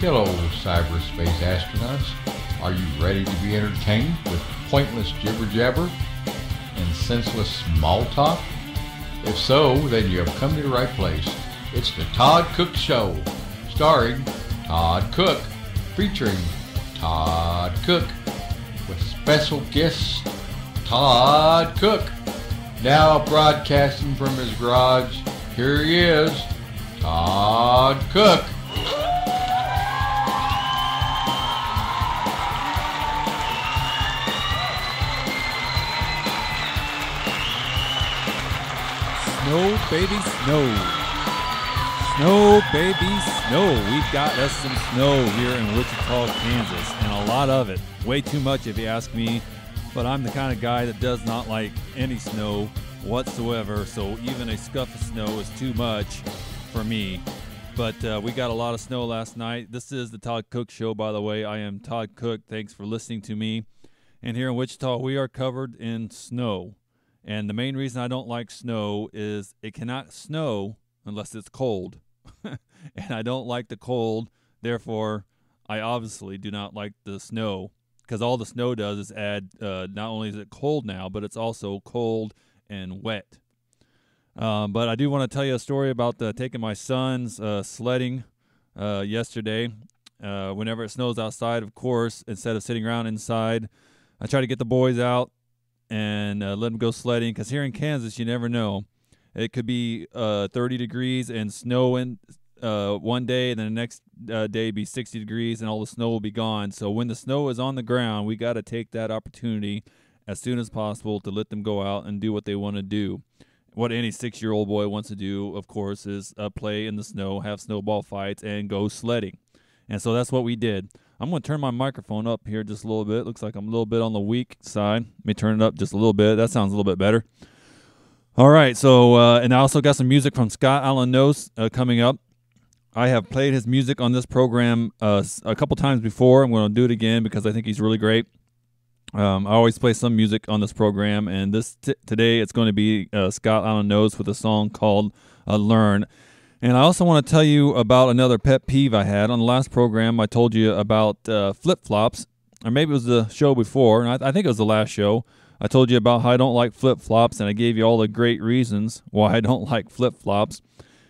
Hello, cyberspace astronauts. Are you ready to be entertained with pointless jibber-jabber and senseless small talk? If so, then you have come to the right place. It's the Todd Cook Show, starring Todd Cook, featuring Todd Cook, with special guest Todd Cook. Now broadcasting from his garage, here he is, Todd Cook. Snow, baby, snow. Snow, baby, snow. We've got us some snow here in Wichita, Kansas, and a lot of it. Way too much if you ask me, but I'm the kind of guy that does not like any snow whatsoever, so even a scuff of snow is too much for me. But we got a lot of snow last night. This is the Todd Cook Show, by the way. I am Todd Cook. Thanks for listening to me. And here in Wichita, we are covered in snow. And the main reason I don't like snow is it cannot snow unless it's cold. And I don't like the cold. Therefore, I obviously do not like the snow, because all the snow does is add, not only is it cold now, but it's also cold and wet. But I do want to tell you a story about taking my sons sledding yesterday. Whenever it snows outside, of course, instead of sitting around inside, I try to get the boys out and let them go sledding, because here in Kansas, you never know. It could be 30 degrees and snowing one day, and then the next day be 60 degrees, and all the snow will be gone. So when the snow is on the ground, we got to take that opportunity as soon as possible to let them go out and do what they want to do. What any 6-year-old boy wants to do, of course, is play in the snow, have snowball fights, and go sledding. And so that's what we did. I'm going to turn my microphone up here just a little bit. Looks like I'm a little bit on the weak side. Let me turn it up just a little bit. That sounds a little bit better. All right, so, and I also got some music from Scott Allen Knows coming up. I have played his music on this program a couple times before. I'm going to do it again because I think he's really great. I always play some music on this program, and today it's going to be Scott Allen Knows with a song called Learn. And I also want to tell you about another pet peeve I had. On the last program, I told you about flip-flops, or maybe it was the show before, and I think it was the last show. I told you about how I don't like flip-flops, and I gave you all the great reasons why I don't like flip-flops.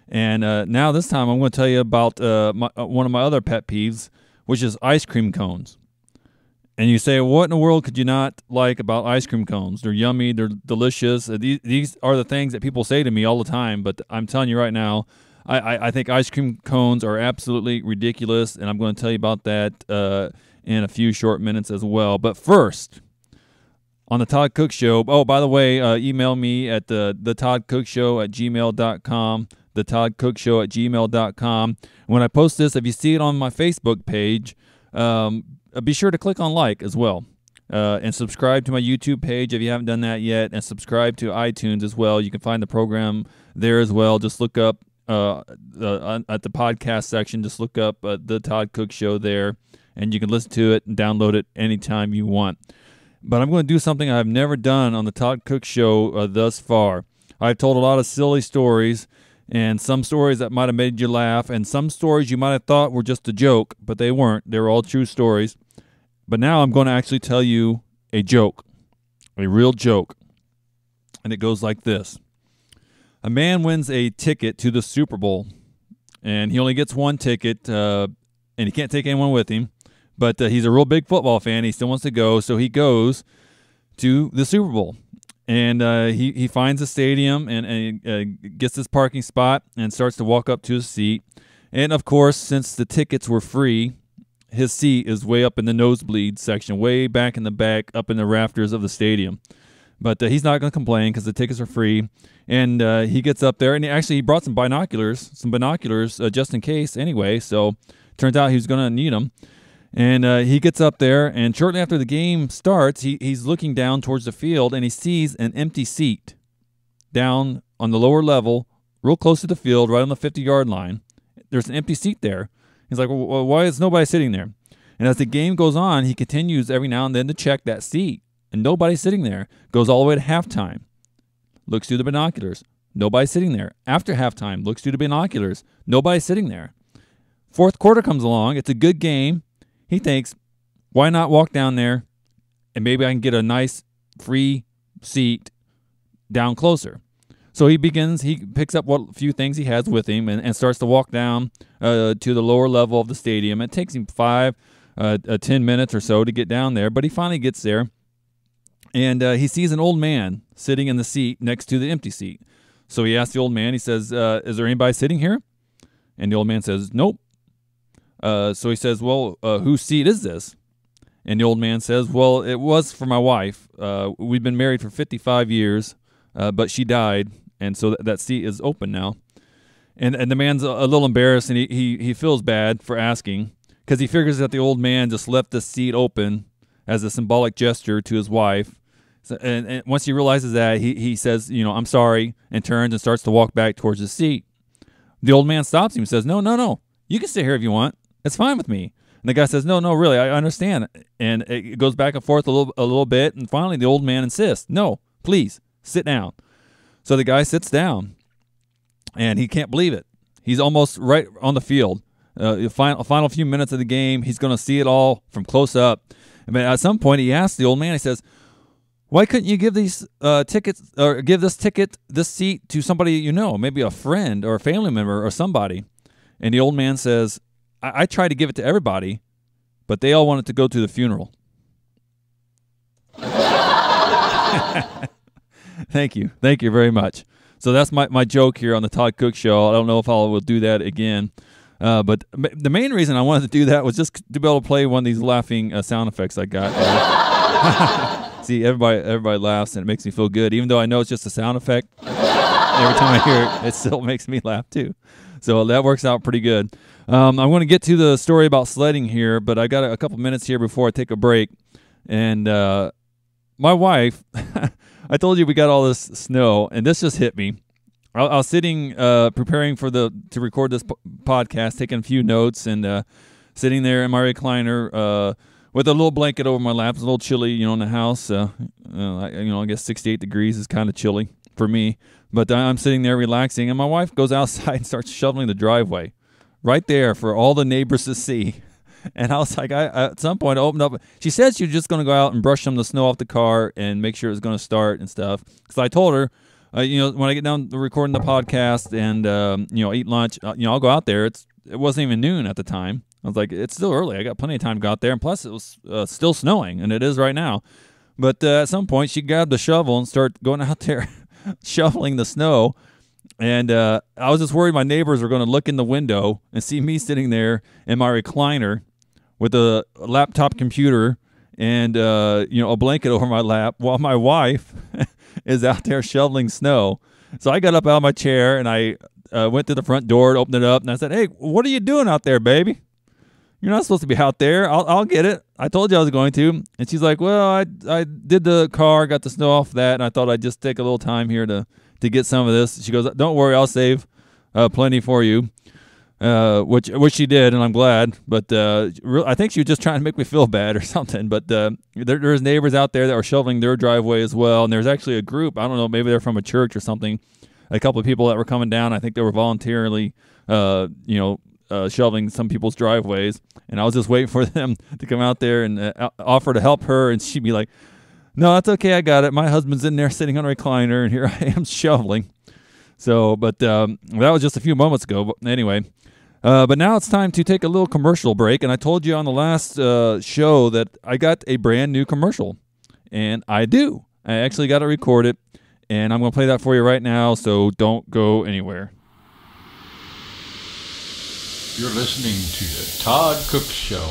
And now this time I'm going to tell you about one of my other pet peeves, which is ice cream cones. And you say, what in the world could you not like about ice cream cones? They're yummy, they're delicious. These are the things that people say to me all the time, but I'm telling you right now, I think ice cream cones are absolutely ridiculous, and I'm going to tell you about that in a few short minutes as well. But first, on the Todd Cook Show, oh, by the way, email me at the toddcookshow@gmail.com, the toddcookshow@gmail.com. When I post this, if you see it on my Facebook page, be sure to click on like as well. And subscribe to my YouTube page if you haven't done that yet, and subscribe to iTunes as well. You can find the program there as well. Just look up at the podcast section, just look up the Todd Cook Show there, and you can listen to it and download it anytime you want. But I'm going to do something I've never done on the Todd Cook Show thus far. I've told a lot of silly stories, and some stories that might have made you laugh, and some stories you might have thought were just a joke, but they weren't. They were all true stories. But now I'm going to actually tell you a joke, a real joke. And it goes like this. A man wins a ticket to the Super Bowl, and he only gets one ticket, and he can't take anyone with him. But he's a real big football fan. He still wants to go, so he goes to the Super Bowl. And he finds a stadium and gets his parking spot and starts to walk up to his seat. And, of course, since the tickets were free, his seat is way up in the nosebleed section, way back in the back, up in the rafters of the stadium. But he's not going to complain because the tickets are free. And he gets up there, and he brought some binoculars just in case anyway. So turns out he was going to need them. And he gets up there, and shortly after the game starts, he's looking down towards the field, and he sees an empty seat down on the lower level, real close to the field, right on the 50-yard line. There's an empty seat there. He's like, well, why is nobody sitting there? And as the game goes on, he continues every now and then to check that seat, and nobody's sitting there. Goes all the way to halftime. Looks through the binoculars. Nobody's sitting there. After halftime, looks through the binoculars. Nobody's sitting there. Fourth quarter comes along. It's a good game. He thinks, why not walk down there and maybe I can get a nice free seat down closer. So he picks up what few things he has with him and starts to walk down to the lower level of the stadium. It takes him 10 minutes or so to get down there, but he finally gets there. And he sees an old man sitting in the seat next to the empty seat. So he asks the old man, he says, is there anybody sitting here? And the old man says, nope. So he says, well, whose seat is this? And the old man says, well, it was for my wife. We've been married for 55 years, but she died, and so that seat is open now. And the man's a little embarrassed, and he feels bad for asking because he figures that the old man just left the seat open as a symbolic gesture to his wife. So, and once he realizes that, he says, I'm sorry, and turns and starts to walk back towards his seat. The old man stops him and says, no, you can sit here if you want. It's fine with me. And the guy says, no, really, I understand. And it goes back and forth a little bit, and finally the old man insists, no, please, sit down. So the guy sits down, and he can't believe it. He's almost right on the field. The final few minutes of the game, he's going to see it all from close up. But at some point, he asks the old man, he says, why couldn't you give these tickets or give this seat to somebody maybe a friend or a family member or somebody? And the old man says, I tried to give it to everybody, but they all wanted to go to the funeral. Thank you very much. So that's my joke here on the Todd Cook Show. I don't know if I will do that again. But the main reason I wanted to do that was just to be able to play one of these laughing sound effects I got. See, everybody laughs, and it makes me feel good. Even though I know it's just a sound effect, every time I hear it, it still makes me laugh too. So that works out pretty good. I'm going to get to the story about sledding here, but I got a couple minutes here before I take a break. And my wife, I told you we got all this snow, and this just hit me. I was sitting preparing to record this podcast, taking a few notes, and sitting there in my recliner with a little blanket over my lap. It's a little chilly, in the house. I guess 68 degrees is kind of chilly for me. But I'm sitting there relaxing, and my wife goes outside and starts shoveling the driveway right there for all the neighbors to see. And I was like, at some point, I opened up. She said she was just going to go out and brush some of the snow off the car and make sure it was going to start and stuff. Because I told her, when I get down to recording the podcast and, eat lunch, I'll go out there. It wasn't even noon at the time. I was like, it's still early. I got plenty of time to go out there. And plus, it was still snowing, and it is right now. But at some point, she grabbed the shovel and started going out there shoveling the snow. And I was just worried my neighbors were going to look in the window and see me sitting there in my recliner with a laptop computer and a blanket over my lap while my wife is out there shoveling snow. So I got up out of my chair and I went to the front door, opened it up, and I said, "Hey, what are you doing out there, baby? You're not supposed to be out there. I'll get it. I told you I was going to." And she's like, "Well, I did the car, got the snow off that, and I thought I'd just take a little time here to get some of this." She goes, "Don't worry, I'll save plenty for you," which she did, and I'm glad. But I think she was just trying to make me feel bad or something. But there's neighbors out there that were shoveling their driveway as well, and there's actually a group. I don't know, maybe they're from a church or something. A couple of people that were coming down. I think they were voluntarily, shoveling some people's driveways, and I was just waiting for them to come out there and offer to help her, and she'd be like, "No, that's okay, I got it. My husband's in there sitting on a recliner, and here I am shoveling." So, but that was just a few moments ago. But anyway, but now it's time to take a little commercial break, and I told you on the last show that I got a brand new commercial, and I do. I actually got to record it, and I'm going to play that for you right now, so don't go anywhere. You're listening to the Todd Cook Show.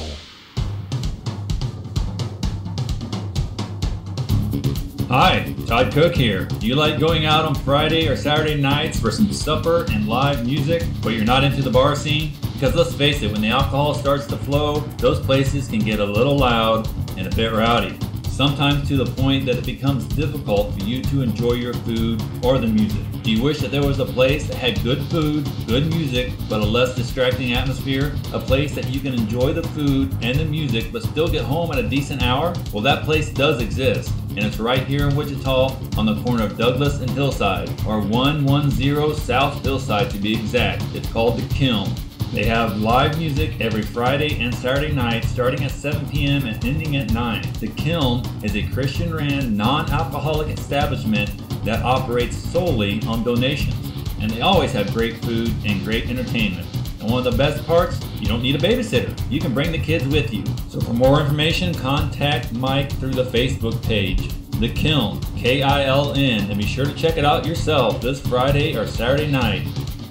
Hi, Todd Cook here. Do you like going out on Friday or Saturday nights for some supper and live music, but you're not into the bar scene? Because let's face it, when the alcohol starts to flow, those places can get a little loud and a bit rowdy. Sometimes to the point that it becomes difficult for you to enjoy your food or the music. Do you wish that there was a place that had good food, good music, but a less distracting atmosphere? A place that you can enjoy the food and the music, but still get home at a decent hour? Well, that place does exist, and it's right here in Wichita on the corner of Douglas and Hillside, or 110 South Hillside to be exact. It's called The Kiln. They have live music every Friday and Saturday night, starting at 7 p.m. and ending at 9. The Kiln is a Christian-ran, non-alcoholic establishment that operates solely on donations. And they always have great food and great entertainment. And one of the best parts, you don't need a babysitter. You can bring the kids with you. So for more information, contact Mike through the Facebook page. The Kiln, K-I-L-N, and be sure to check it out yourself this Friday or Saturday night,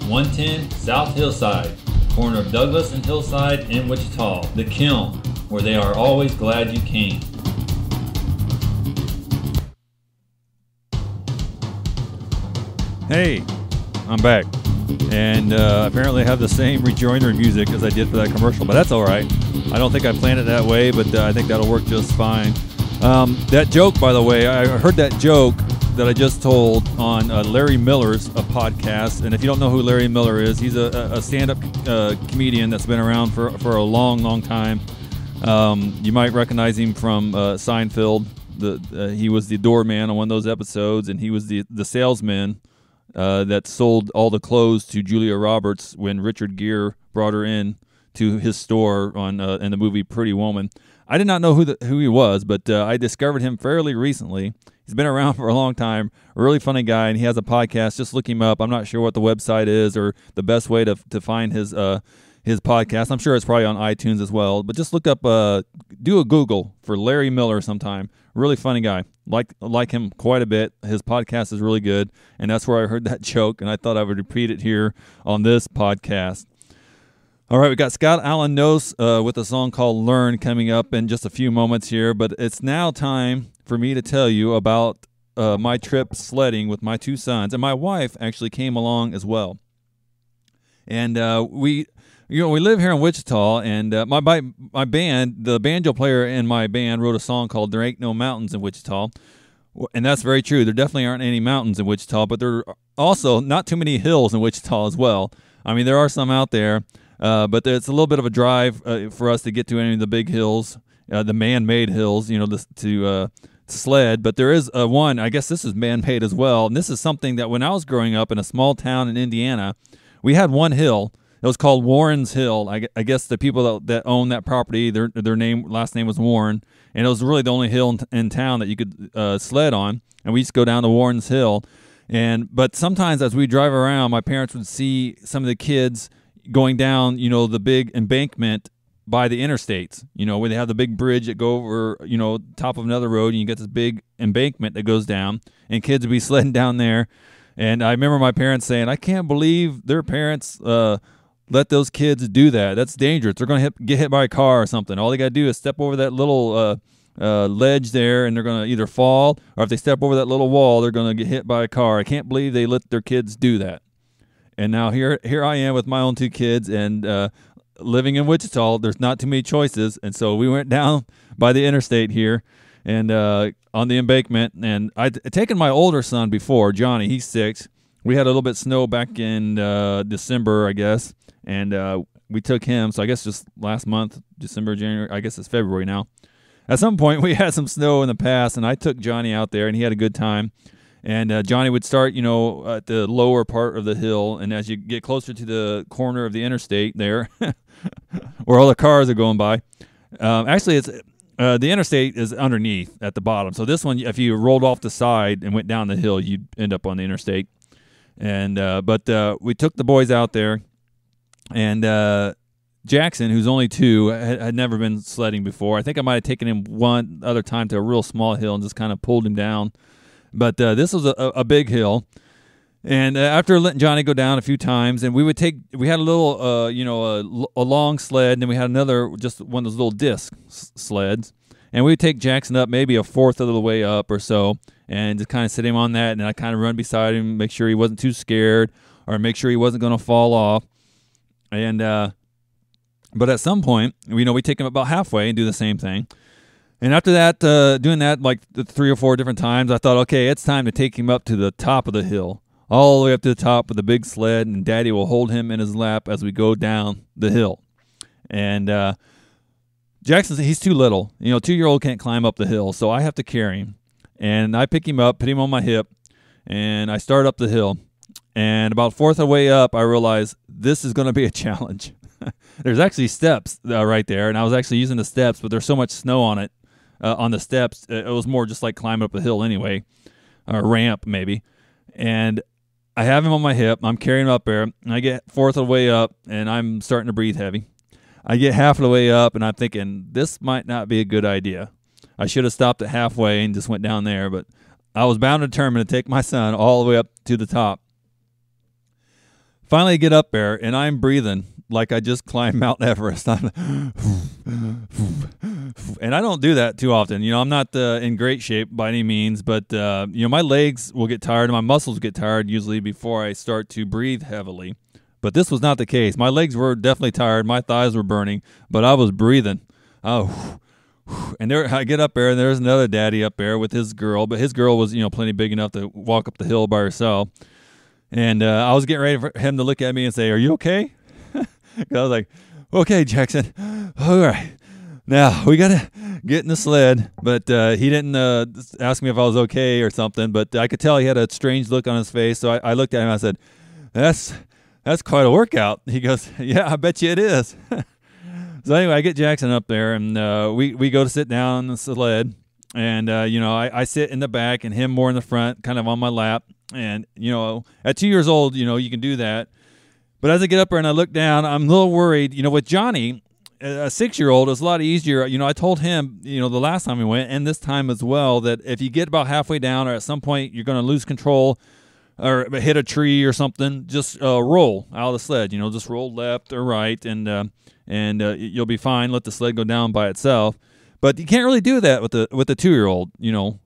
110 South Hillside, corner of Douglas and Hillside in Wichita. The Kiln, where they are always glad you came. Hey, I'm back. And apparently I have the same rejoinder music as I did for that commercial, but that's all right. I don't think I planned it that way, but I think that'll work just fine. That joke, by the way, I heard that joke that I just told on Larry Miller's podcast. And if you don't know who Larry Miller is, he's a stand-up comedian that's been around for a long, long time. You might recognize him from Seinfeld. He was the doorman on one of those episodes, and he was the salesman that sold all the clothes to Julia Roberts when Richard Gere brought her in to his store in the movie Pretty Woman. I did not know who he was, but I discovered him fairly recently. He's been around for a long time, a really funny guy, and he has a podcast. Just look him up. I'm not sure what the website is or the best way to find his podcast. I'm sure it's probably on iTunes as well, but just look up, do a Google for Larry Miller sometime. Really funny guy. Like him quite a bit. His podcast is really good, and that's where I heard that joke, and I thought I would repeat it here on this podcast. All right, we got Scott Allen Nose with a song called Learn coming up in just a few moments here, but it's now time for me to tell you about my trip sledding with my two sons, and my wife actually came along as well. And we live here in Wichita, and my band, the banjo player in my band, wrote a song called "There Ain't No Mountains in Wichita," and that's very true. There definitely aren't any mountains in Wichita, but there are also not too many hills in Wichita as well. I mean, there are some out there, but it's a little bit of a drive for us to get to any of the big hills, the man-made hills, to sled. But there is one. I guess this is man-made as well, and this is something that when I was growing up in a small town in Indiana, we had one hill. It was called Warren's Hill. I guess the people that own that property, their last name was Warren, and it was really the only hill in town that you could sled on. And we used to go down to Warren's Hill. But sometimes as we drive around, my parents would see some of the kids going down, the big embankment by the interstates, where they have the big bridge that go over, top of another road, and you get this big embankment that goes down, and kids would be sledding down there. And I remember my parents saying, I can't believe their parents let those kids do that. That's dangerous. They're going to get hit by a car or something. All they got to do is step over that little ledge there, and they're going to either fall, or if they step over that little wall, they're going to get hit by a car. I can't believe they let their kids do that. And now here I am with my own two kids, and living in Wichita, there's not too many choices. And so we went down by the interstate here, and on the embankment. And I'd taken my older son before, Johnny. He's 6. We had a little bit of snow back in December, I guess. And we took him, so I guess just last month, December, January, I guess it's February now. At some point, we had some snow in the past, and I took Johnny out there, and he had a good time. And Johnny would start, at the lower part of the hill, and as you get closer to the corner of the interstate there, where all the cars are going by, actually, it's the interstate is underneath at the bottom. So this one, if you rolled off the side and went down the hill, you'd end up on the interstate. And but we took the boys out there. And Jackson, who's only 2, had never been sledding before. I think I might have taken him one other time to a real small hill and just kind of pulled him down. But this was a big hill. And after letting Johnny go down a few times, and we had a little, a long sled, and then we had another, just one of those little disc sleds. And we would take Jackson up maybe a fourth of the way up or so, and just kind of sit him on that, and I kind of run beside him, make sure he wasn't too scared, or make sure he wasn't going to fall off. And but at some point, we take him about halfway and do the same thing. And after that, doing that like 3 or 4 different times, I thought, okay, it's time to take him up to the top of the hill, all the way up to the top with the big sled, and Daddy will hold him in his lap as we go down the hill. And Jackson, he's too little. 2-year-old can't climb up the hill, so I have to carry him. And I pick him up, put him on my hip, and I start up the hill. And about fourth of the way up, I realized this is going to be a challenge. There's actually steps right there, and I was actually using the steps, but there's so much snow on it, on the steps. It was more just like climbing up a hill anyway, or a ramp maybe. And I have him on my hip. I'm carrying him up there, and I get fourth of the way up, and I'm starting to breathe heavy. I get half of the way up, and I'm thinking, this might not be a good idea. I should have stopped at halfway and just went down there, but I was bound and determined to take my son all the way up to the top. Finally, I get up there, and I'm breathing like I just climbed Mount Everest. And I don't do that too often. I'm not in great shape by any means, but my legs will get tired and my muscles get tired usually before I start to breathe heavily. But this was not the case. My legs were definitely tired. My thighs were burning, but I was breathing. Oh, and there I get up there, and there's another daddy up there with his girl, but his girl was plenty big enough to walk up the hill by herself. And I was getting ready for him to look at me and say, "Are you okay?" I was like, "Okay, Jackson. All right. Now we got to get in the sled." But he didn't ask me if I was okay or something. But I could tell he had a strange look on his face. So I looked at him and I said, That's quite a workout." He goes, "Yeah, I bet you it is." So anyway, I get Jackson up there, and we go to sit down on the sled. And, I sit in the back and him more in the front, kind of on my lap. And, at 2 years old, you can do that. But as I get up there and I look down, I'm a little worried. With Johnny, a 6-year-old, it's a lot easier. I told him, the last time we went and this time as well, that if you get about halfway down or at some point you're going to lose control or hit a tree or something, just roll out of the sled. Just roll left or right and you'll be fine. Let the sled go down by itself. But you can't really do that with the 2-year-old.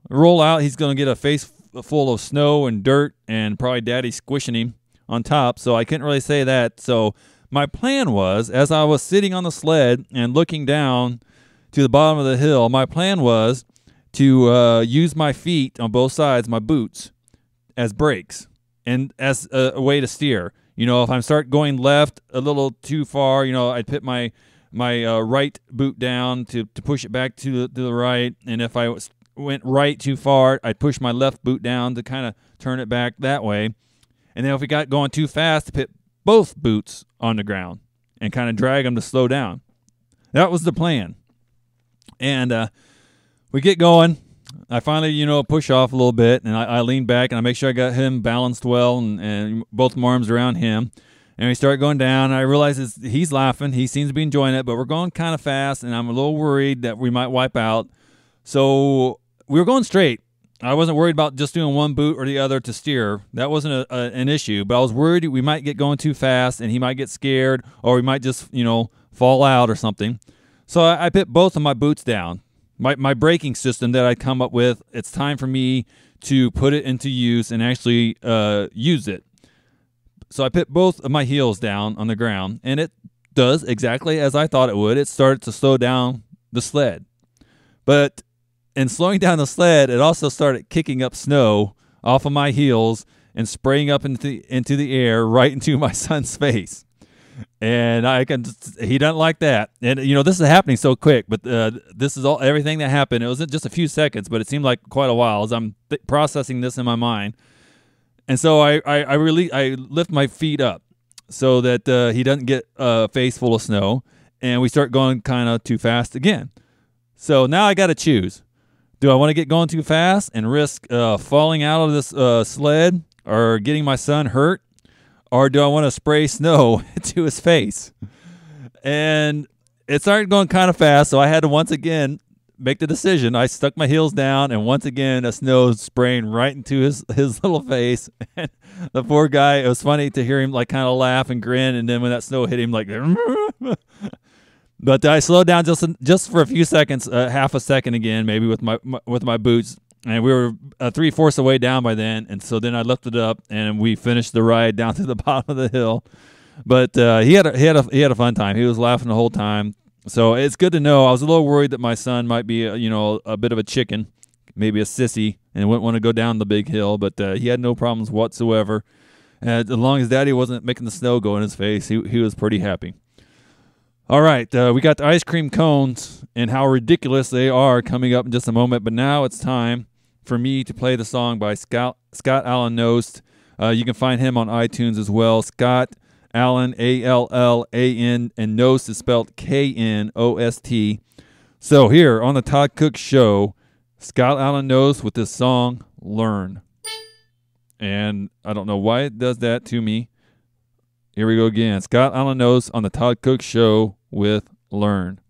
Roll out. He's going to get a face full of snow and dirt and probably daddy squishing him on top. So I couldn't really say that. So my plan was, as I was sitting on the sled and looking down to the bottom of the hill, my plan was to use my feet on both sides, my boots, as brakes and as a way to steer. If I start going left a little too far, I'd put my right boot down to push it back to the right. And if I went right too far, I'd push my left boot down to kind of turn it back that way. And then if we got going too fast, to put both boots on the ground and kind of drag them to slow down. That was the plan. And we get going. I finally, push off a little bit, and I lean back, and I make sure I got him balanced well and both my arms around him. And we start going down, and I realize he's laughing. He seems to be enjoying it, but we're going kind of fast, and I'm a little worried that we might wipe out. So we were going straight. I wasn't worried about just doing one boot or the other to steer. That wasn't an issue, but I was worried we might get going too fast, and he might get scared, or we might just, fall out or something. So I put both of my boots down. My braking system that I'd come up with, it's time for me to put it into use and actually use it. So I put both of my heels down on the ground, and it does exactly as I thought it would. It started to slow down the sled. But in slowing down the sled, it also started kicking up snow off of my heels and spraying up into the air right into my son's face. And he doesn't like that. And, this is happening so quick, but this is everything that happened. It wasn't just a few seconds, but it seemed like quite a while as I'm processing this in my mind. And so I lift my feet up so that he doesn't get a face full of snow, and we start going kind of too fast again. So now I got to choose. Do I want to get going too fast and risk falling out of this sled or getting my son hurt? Or do I want to spray snow to his face? And it started going kind of fast, so I had to once again make the decision. I stuck my heels down, and once again, the snow spraying right into his little face. And the poor guy, it was funny to hear him like kind of laugh and grin, and then when that snow hit him, like, but I slowed down just for a few seconds, half a second again, maybe with my boots. And we were 3/4 the way down by then, and so then I lifted up, and we finished the ride down to the bottom of the hill. But he had a fun time. He was laughing the whole time. So it's good to know. I was a little worried that my son might be a bit of a chicken, maybe a sissy, and wouldn't want to go down the big hill. But he had no problems whatsoever. As long as Daddy wasn't making the snow go in his face, he was pretty happy. All right, we got the ice cream cones and how ridiculous they are coming up in just a moment. But now it's time for me to play the song by Scott Allen Nost. You can find him on iTunes as well. Scott Allen, Allan, and Nost is spelled Knost. So here on the Todd Cook Show, Scott Allen Nost with this song, Learn. And I don't know why it does that to me. Here we go again. Scott Allen Nost on the Todd Cook Show with Learn.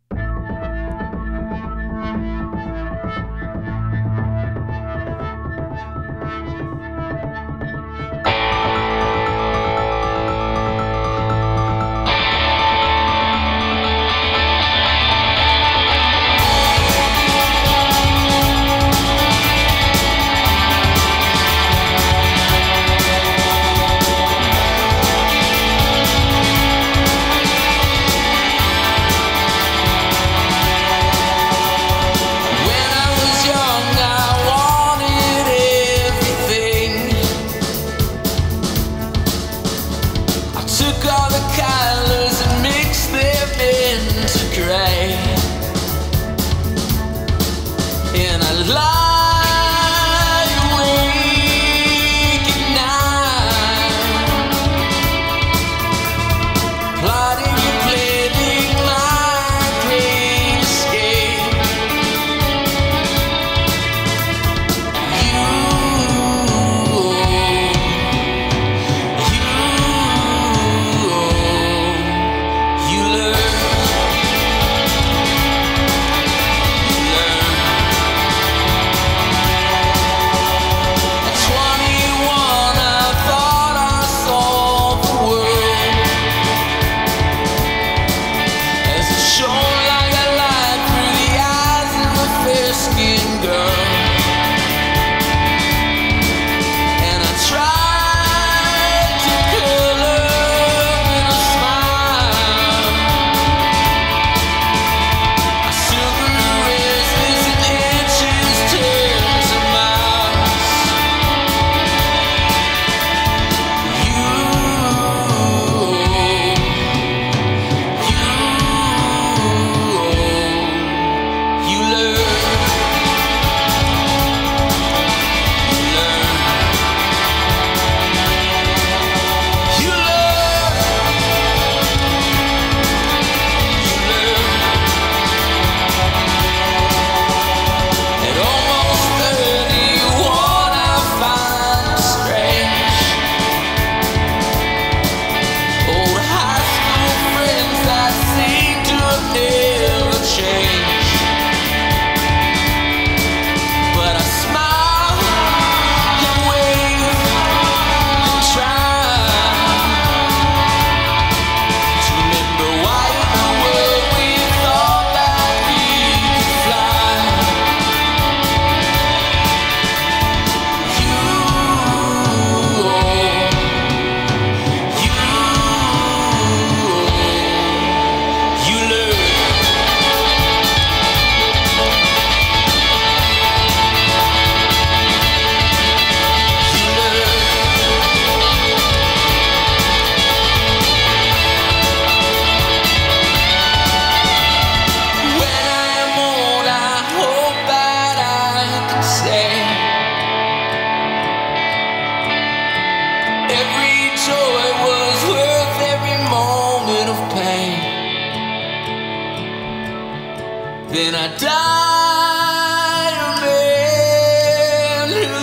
Then I died a man who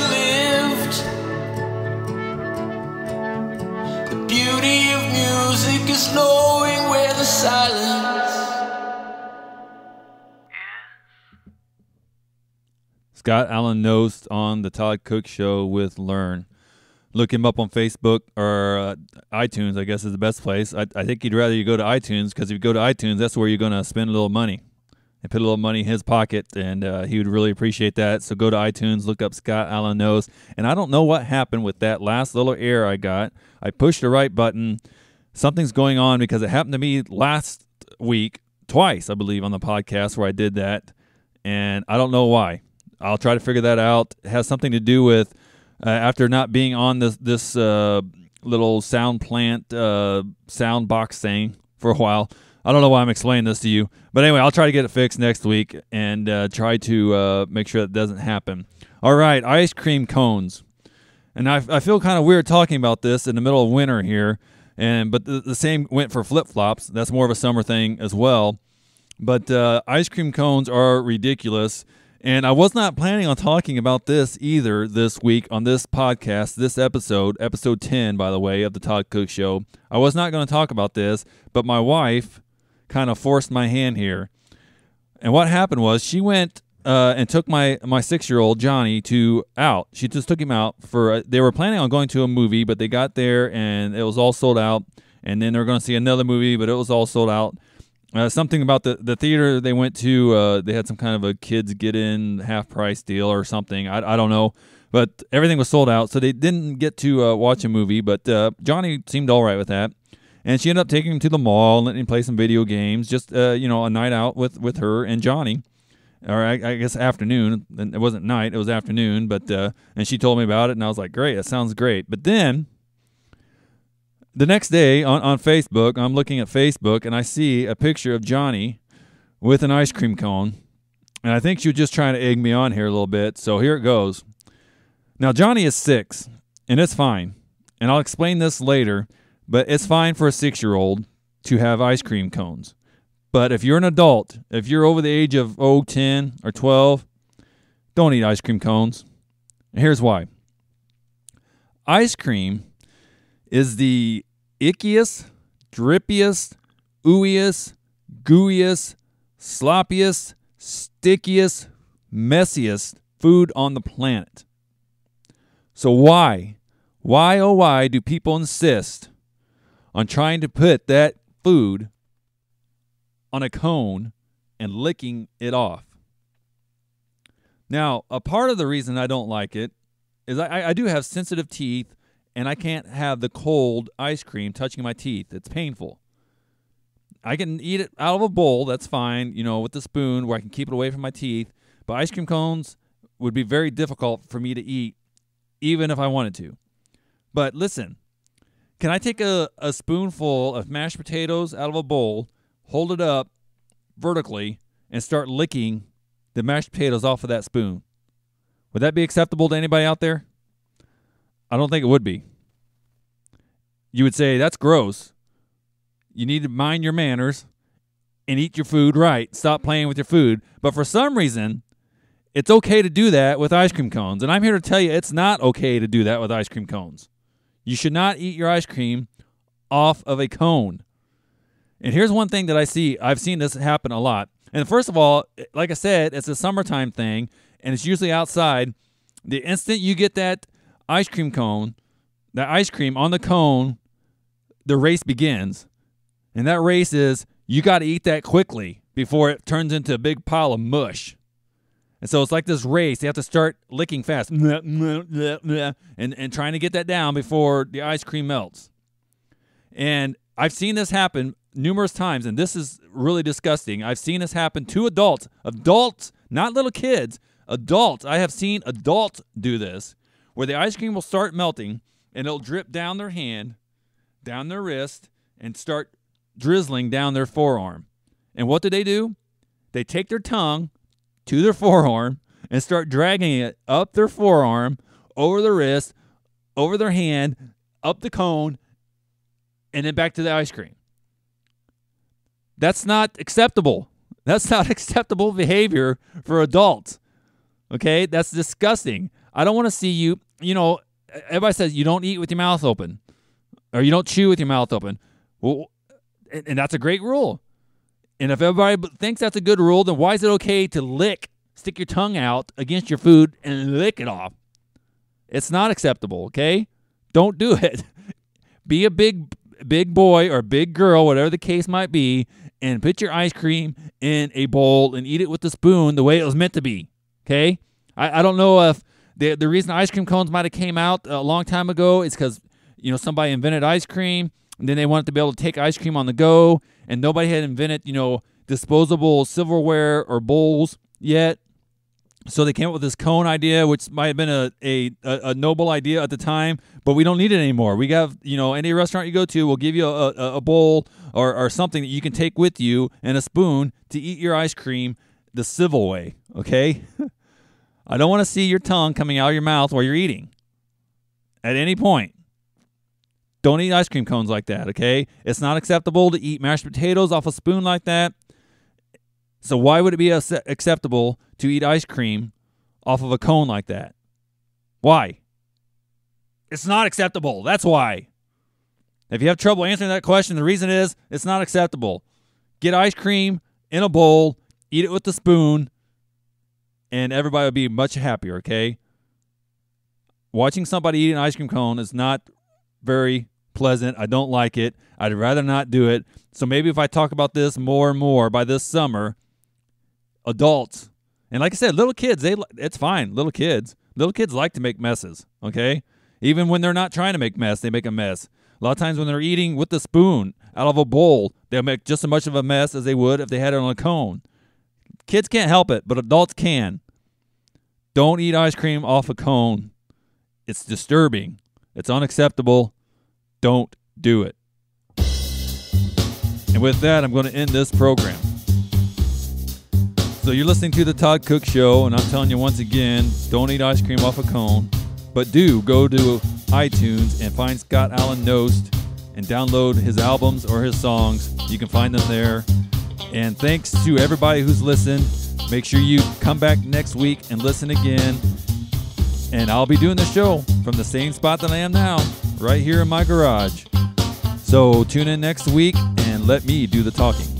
lived. The beauty of music is knowing where the silence is. Scott Allen Nost on the Todd Cook Show with Learn. Look him up on Facebook or iTunes, I guess is the best place. I think he'd rather you go to iTunes, because if you go to iTunes, that's where you're going to spend a little money and put a little money in his pocket, and he would really appreciate that. So go to iTunes, look up Scott Allen Nost. And I don't know what happened with that last little error I got. I pushed the right button. Something's going on, because it happened to me last week twice, I believe, on the podcast where I did that, and I don't know why. I'll try to figure that out. It has something to do with after not being on this little sound plant sound box thing for a while. I don't know why I'm explaining this to you. But anyway, I'll try to get it fixed next week and try to make sure that doesn't happen. All right, ice cream cones. And I feel kind of weird talking about this in the middle of winter here, But the same went for flip-flops. That's more of a summer thing as well. But ice cream cones are ridiculous. And I was not planning on talking about this either this week on this podcast, this episode 10, by the way, of the Todd Cook Show. I was not going to talk about this, but my wife kind of forced my hand here. And what happened was she went and took my 6-year-old Johnny out. She just took him out they were planning on going to a movie, but they got there and it was all sold out. And then they're going to see another movie, but it was all sold out. Something about the theater they went to, they had some kind of a kids get in half price deal or something. I don't know, but everything was sold out, so they didn't get to watch a movie. But Johnny seemed all right with that, and she ended up taking him to the mall and letting him play some video games. Just a night out with her and Johnny, or I guess afternoon. It wasn't night; it was afternoon. But and she told me about it, and I was like, "Great, that sounds great." But then the next day on Facebook, I'm looking at Facebook, and I see a picture of Johnny with an ice cream cone. And I think she was just trying to egg me on here a little bit, so here it goes. Now, Johnny is 6, and it's fine. And I'll explain this later, but it's fine for a 6-year-old to have ice cream cones. But if you're an adult, if you're over the age of 10 or 12, don't eat ice cream cones. And here's why. Ice cream is the ickiest, drippiest, ooeyest, gooeyest, sloppiest, stickiest, messiest food on the planet. So why do people insist on trying to put that food on a cone and licking it off? Now, a part of the reason I don't like it is I do have sensitive teeth, and I can't have the cold ice cream touching my teeth. It's painful. I can eat it out of a bowl, that's fine, with a spoon where I can keep it away from my teeth. But ice cream cones would be very difficult for me to eat, even if I wanted to. But listen, can I take a spoonful of mashed potatoes out of a bowl, hold it up vertically, and start licking the mashed potatoes off of that spoon? Would that be acceptable to anybody out there? I don't think it would be. You would say, that's gross. You need to mind your manners and eat your food right. Stop playing with your food. But for some reason, it's okay to do that with ice cream cones. And I'm here to tell you it's not okay to do that with ice cream cones. You should not eat your ice cream off of a cone. And here's one thing that I see. I've seen this happen a lot. And first of all, like I said, it's a summertime thing, and it's usually outside. The instant you get that ice cream cone, that ice cream on the cone, the race begins. And that race is, you got to eat that quickly before it turns into a big pile of mush. And so it's like this race. You have to start licking fast and trying to get that down before the ice cream melts. And I've seen this happen numerous times, and this is really disgusting. I've seen this happen to adults, not little kids, adults. I have seen adults do this, where the ice cream will start melting, and it'll drip down their hand, down their wrist, and start drizzling down their forearm. And what do? They take their tongue to their forearm and start dragging it up their forearm, over the wrist, over their hand, up the cone, and then back to the ice cream. That's not acceptable. That's not acceptable behavior for adults. Okay? That's disgusting. I don't want to see you, everybody says you don't eat with your mouth open, or you don't chew with your mouth open. Well, and that's a great rule. And if everybody thinks that's a good rule, then why is it okay to stick your tongue out against your food and lick it off? It's not acceptable, okay? Don't do it. Be a big boy or big girl, whatever the case might be, and put your ice cream in a bowl and eat it with a spoon the way it was meant to be, okay? I don't know if the reason ice cream cones might have came out a long time ago is because, somebody invented ice cream, and then they wanted to be able to take ice cream on the go, and nobody had invented, disposable silverware or bowls yet. So they came up with this cone idea, which might have been a noble idea at the time, but we don't need it anymore. We have, any restaurant you go to will give you a bowl or something that you can take with you and a spoon to eat your ice cream the civil way, okay? I don't want to see your tongue coming out of your mouth while you're eating at any point. Don't eat ice cream cones like that, okay? It's not acceptable to eat mashed potatoes off a spoon like that. So why would it be acceptable to eat ice cream off of a cone like that? Why? It's not acceptable. That's why. If you have trouble answering that question, the reason is it's not acceptable. Get ice cream in a bowl, eat it with the spoon, and everybody will be much happier, okay? Watching somebody eat an ice cream cone is not very pleasant. I don't like it. I'd rather not do it. So maybe if I talk about this more and more by this summer, adults, and like I said, little kids, it's fine. Little kids like to make messes, okay? Even when they're not trying to make mess, they make a mess. A lot of times when they're eating with the spoon out of a bowl, they'll make just as much of a mess as they would if they had it on a cone. Kids can't help it, but adults can. Don't eat ice cream off a cone. It's disturbing. It's unacceptable. Don't do it. And with that, I'm going to end this program. So you're listening to the Todd Cook Show, and I'm telling you once again, don't eat ice cream off a cone, but do go to iTunes and find Scott Allen Nost and download his albums or his songs. You can find them there. And thanks to everybody who's listened. Make sure you come back next week and listen again. And I'll be doing the show from the same spot that I am now, right here in my garage. So tune in next week and let me do the talking.